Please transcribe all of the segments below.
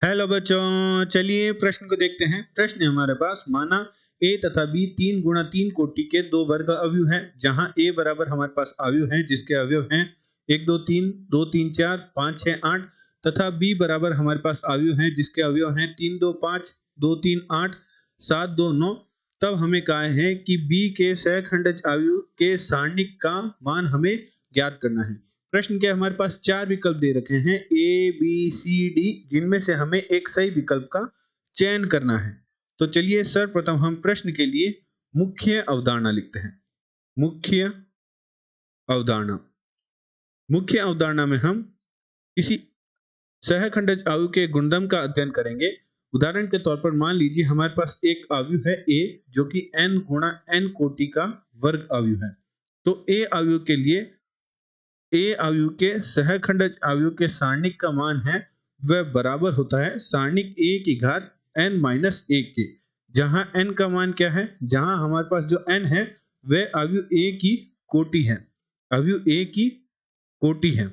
Hello बच्चों, चलिए प्रश्न को देखते हैं। प्रश्न है हमारे पास, माना a तथा b 3 गुणा 3 कोटि के दो वर्ग अवयव हैं, जहां a बराबर हमारे पास अवयव हैं जिसके अवयव हैं 1 2 3 2 3 4 5 6 8 तथा b बराबर हमारे पास अवयव हैं जिसके अवयव हैं 3 2 5 2 3 8 7 2 9। तब हमें कहा है कि b के सहखंडज अवयव के सारणिक का मान हमें ज्ञात करना है। प्रश्न के हमारे पास चार विकल्प दे रखे हैं ए बी सी डी, जिनमें से हमें एक सही विकल्प का चयन करना है। तो चलिए सर्वप्रथम हम प्रश्न के लिए मुख्य अवधारणा लिखते हैं। मुख्य अवधारणा मुख्य अवधारणा में हम किसी सहखंडज अवयव के गुणधर्म का अध्ययन करेंगे। उदाहरण के तौर पर मान लीजिए हमारे पास एक अवयव है a, जो कि n गुणा n कोटि का वर्ग अवयव है। तो a अवयव के लिए ए अवयव के सहखंडज अवयव के सारणिक का मान है वह बराबर होता है सारणिक a की घात n माइनस 1 के, जहां n का मान क्या है, जहां हमारे पास जो n है वह अवयव a की कोटि है, अवयव a की कोटि है।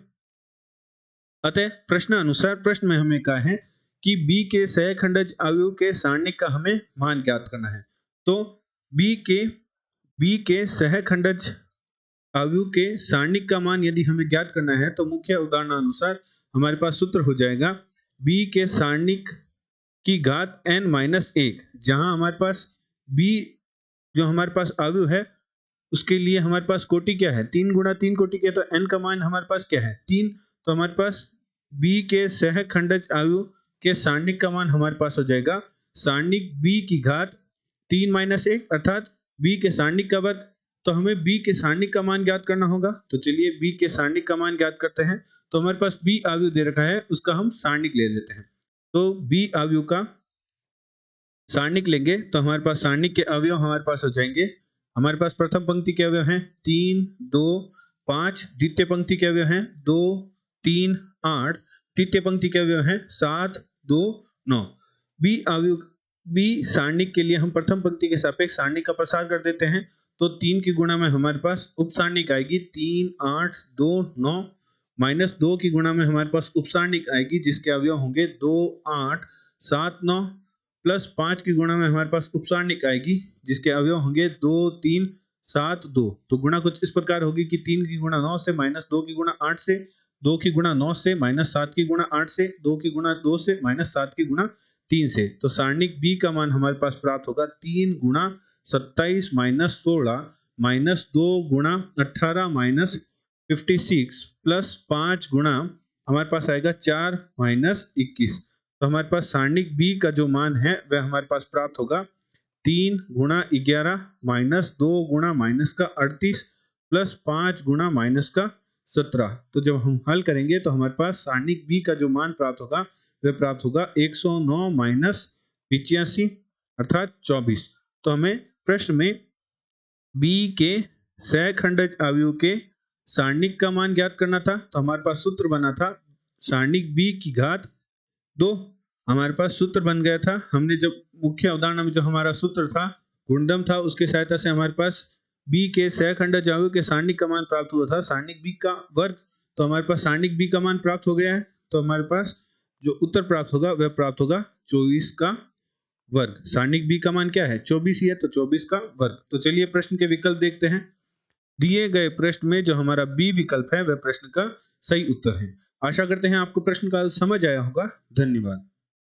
अतः प्रश्न अनुसार प्रश्न में हमें कहा है कि b के सहखंडज अवयव के सारणिक का हमें मान ज्ञात करना है। तो b के सहखंडज अवयव के सारणिक का मान यदि हमें ज्ञात करना है तो मुख्य उदाहरण अनुसार हमारे पास सूत्र हो जाएगा b के सारणिक की घात n माइनस 1, जहां हमारे पास b जो हमारे पास अवयव है उसके लिए हमारे पास कोटि क्या है, 3 गुणा 3 कोटि के, तो n का मान हमारे पास क्या है 3। तो हमारे पास b के सहखंडज अवयव के सारणिक का मान हमारे पास हो जाएगा सारणिक b की घात 3 माइनस 1 अर्थात b के सारणिक का वर्ग। तो हमें b के सारणिक का मान ज्ञात करना होगा। तो चलिए b के सारणिक का मान ज्ञात करते हैं। तो हमारे पास b अवयव दे रखा है, उसका हम सारणिक ले लेते हैं। तो b अवयव का सारणिक लेंगे तो हमारे पास सारणिक के अवयव हमारे पास हो जाएंगे। हमारे पास प्रथम पंक्ति के अवयव हैं 3 2 5, द्वितीय पंक्ति के अवयव हैं 2 3 8, तृतीय पंक्ति के अवयव हैं 7 2 9। b अवयव b सारणिक के लिए हम प्रथम पंक्ति के सापेक्ष सारणिक का प्रसार कर देते हैं। तो 3 की गुणा में हमारे पास उप सारणिक आएगी 3 8 2 9, माइनस 2 की गुणा में हमारे पास उप सारणिक आएगी जिसके अवयव होंगे 2 8 7 9, प्लस 5 की गुणा में हमारे पास उप सारणिक आएगी जिसके अवयव होंगे 2 3 7 2। तो गुणा कुछ इस प्रकार होगी कि 3 की गुणा 9 से, माइनस 2 की गुणा 8 से, 2 की गुणा 9 से, माइनस 7 की गुणा 8 से, 2 की गुणा 2 से, माइनस 7 की गुणा 3 से। तो सारणिक b का मान हमारे पास प्राप्त होगा 3 गुणा 27 माइनस 16 माइनस 2 गुणा 18 माइनस 56 प्लस 5 गुणा हमारे पास आएगा 4 माइनस 21। तो हमारे पास सारणिक b का जो मान है वह हमारे पास प्राप्त होगा 3 गुणा 11 माइनस 2 गुणा माइनस का 38 प्लस 5 गुणा माइनस का 17। तो जब हम हल करेंगे तो हमारे पास सारणिक b का जो मान प्राप्त होगा वह प्राप्त होगा 109 माइनस 85 अर्थात 24। तो हमें प्रश्न में b के सहखंडज अवयव के सारणिक का मान ज्ञात करना था। तो हमारे पास सूत्र बना था सारणिक b की घात 2, हमारे पास सूत्र बन गया था। हमने जब मुख्य अवधारणा में जो हमारा सूत्र था गुणधर्म था उसके सहायता से हमारे पास b के सहखंडज अवयव के सारणिक का मान प्राप्त हुआ था सारणिक b का वर्ग। तो हमारे पास सारणिक b का मान प्राप्त हो गया है। तो हमारे पास जो उत्तर प्राप्त होगा वह प्राप्त होगा 24 का वर्ग। सारणिक b का मान क्या है 24 ही है, तो 24 का वर्ग। तो चलिए प्रश्न के विकल्प देखते हैं। दिए गए प्रश्न में जो हमारा बी विकल्प है वह प्रश्न का सही उत्तर है। आशा करते हैं आपको प्रश्न का समझ आया होगा। धन्यवाद।